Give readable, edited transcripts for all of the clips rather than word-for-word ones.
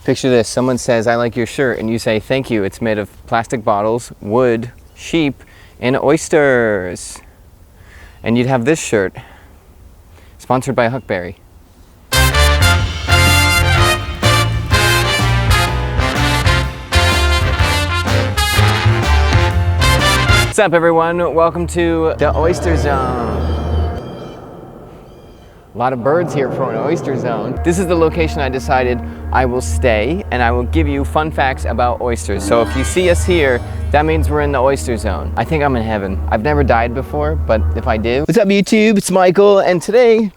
Picture this, someone says, "I like your shirt," and you say, "Thank you, it's made of plastic bottles, wood, sheep, and oysters." And you'd have this shirt, sponsored by Huckberry. What's up, everyone? Welcome to the Oyster Zone. A lot of birds here for an oyster zone. This is the location I decided I will stay, and I will give you fun facts about oysters. So if you see us here, that means we're in the oyster zone. I think I'm in heaven. I've never died before, but if I do. What's up, YouTube? It's Michael, and today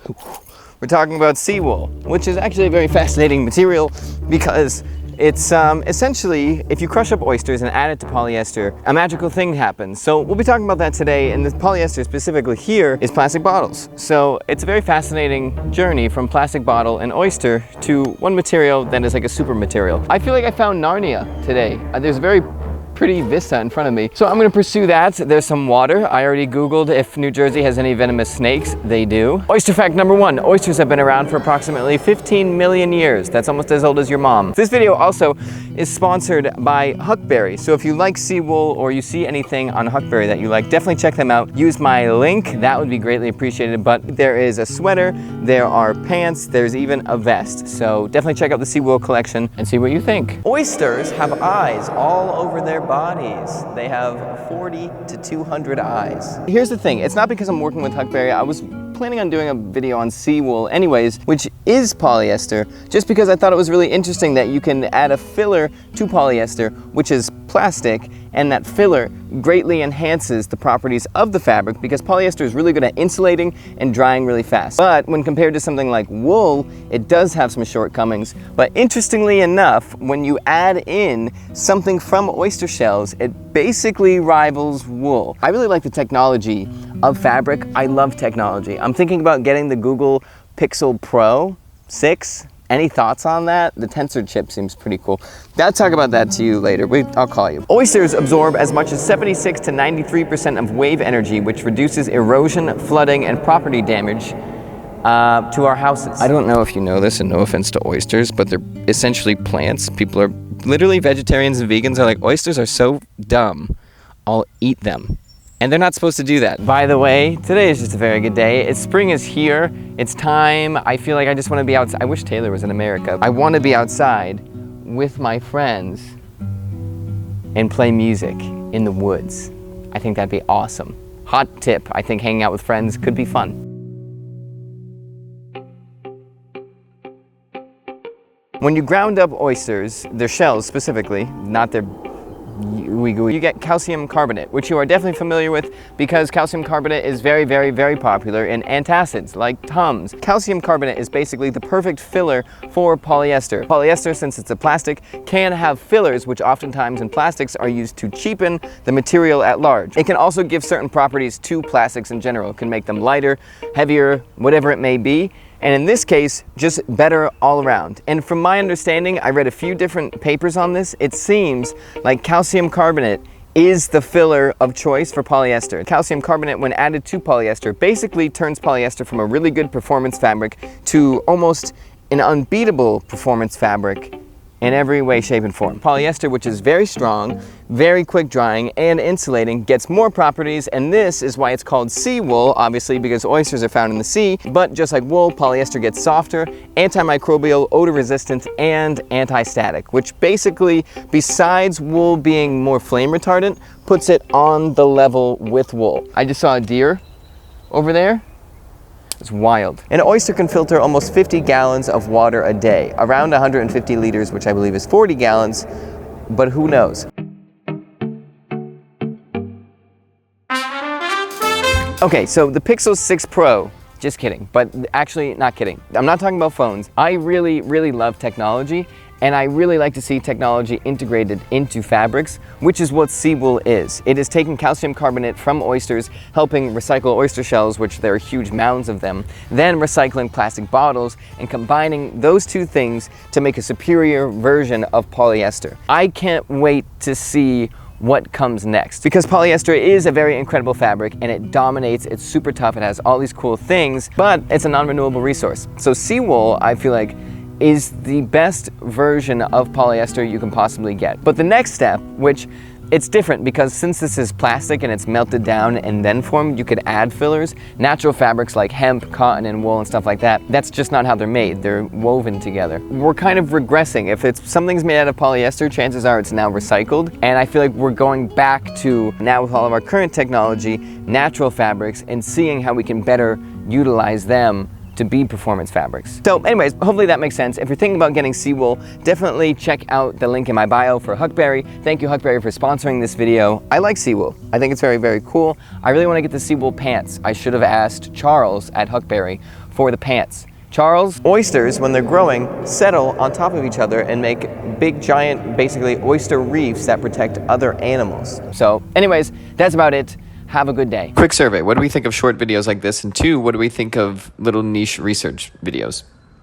we're talking about seawool, which is actually a very fascinating material because it's essentially, if you crush up oysters and add it to polyester, a magical thing happens. So we'll be talking about that today, and the polyester specifically here is plastic bottles. So it's a very fascinating journey from plastic bottle and oyster to one material that is like a super material. I feel like I found Narnia today. There's a very pretty vista in front of me. So I'm gonna pursue that. There's some water. I already Googled if New Jersey has any venomous snakes. They do. Oyster fact number one, oysters have been around for approximately 15 million years. That's almost as old as your mom. This video also is sponsored by Huckberry. So if you like Seawool or you see anything on Huckberry that you like, definitely check them out. Use my link. That would be greatly appreciated. But there is a sweater, there are pants, there's even a vest. So definitely check out the Seawool collection and see what you think. Oysters have eyes all over their bodies. They have 40 to 200 eyes. Here's the thing, it's not because I'm working with Huckberry. I was planning on doing a video on Seawool anyways, which is polyester, just because I thought it was really interesting that you can add a filler to polyester, which is plastic, and that filler greatly enhances the properties of the fabric because polyester is really good at insulating and drying really fast. But when compared to something like wool, it does have some shortcomings. But interestingly enough, when you add in something from oyster shells, it basically rivals wool. I really like the technology of fabric. I love technology. I'm thinking about getting the Google Pixel Pro 6. Any thoughts on that? The tensor chip seems pretty cool. I'll talk about that to you later. I'll call you. Oysters absorb as much as 76 to 93% of wave energy, which reduces erosion, flooding, and property damage to our houses. I don't know if you know this, and no offense to oysters, but they're essentially plants. People are literally, vegetarians and vegans are like, oysters are so dumb, I'll eat them. And they're not supposed to do that. By the way, today is just a very good day. Spring is here. It's time. I feel like I just want to be outside. I wish Taylor was in America. I want to be outside with my friends and play music in the woods. I think that'd be awesome. Hot tip, I think hanging out with friends could be fun. When you ground up oysters, their shells specifically, not their you get calcium carbonate, which you are definitely familiar with because calcium carbonate is very, very, very popular in antacids like Tums. Calcium carbonate is basically the perfect filler for polyester. Polyester, since it's a plastic, can have fillers, which oftentimes in plastics are used to cheapen the material at large. It can also give certain properties to plastics in general. It can make them lighter, heavier, whatever it may be. And in this case, just better all around. And from my understanding, I read a few different papers on this. It seems like calcium carbonate is the filler of choice for polyester. Calcium carbonate, when added to polyester, basically turns polyester from a really good performance fabric to almost an unbeatable performance fabric in every way, shape, and form. Polyester, which is very strong, very quick drying, and insulating, gets more properties, and this is why it's called seawool, obviously because oysters are found in the sea. But just like wool, polyester gets softer, antimicrobial, odor resistant, and anti-static, which basically, besides wool being more flame retardant, puts it on the level with wool. I just saw a deer over there. It's wild. An oyster can filter almost 50 gallons of water a day, around 150 liters, which I believe is 40 gallons, but who knows? Okay, so the Pixel 6 Pro, just kidding, but actually not kidding. I'm not talking about phones. I really, really love technology, and I really like to see technology integrated into fabrics, which is what Seawool is. It is taking calcium carbonate from oysters, helping recycle oyster shells, which there are huge mounds of them, then recycling plastic bottles and combining those two things to make a superior version of polyester. I can't wait to see what comes next, because polyester is a very incredible fabric and it dominates. It's super tough, it has all these cool things, but it's a non-renewable resource. So Seawool, I feel like, is the best version of polyester you can possibly get. But the next step, which it's different because since this is plastic and it's melted down and then formed, you could add fillers. Natural fabrics like hemp, cotton, and wool and stuff like that, that's just not how they're made. They're woven together. We're kind of regressing. If something's made out of polyester, chances are it's now recycled. And I feel like we're going back to, now with all of our current technology, natural fabrics and seeing how we can better utilize them to be performance fabrics. So anyways, hopefully that makes sense. If you're thinking about getting Seawool, definitely check out the link in my bio for Huckberry. Thank you, Huckberry, for sponsoring this video. I like Seawool. I think it's very, very cool. I really want to get the Seawool pants. I should have asked Charles at Huckberry for the pants. Charles, oysters, when they're growing, settle on top of each other and make big, giant, basically oyster reefs that protect other animals. So anyways, that's about it. Have a good day. Quick survey. What do we think of short videos like this? And two, what do we think of little niche research videos?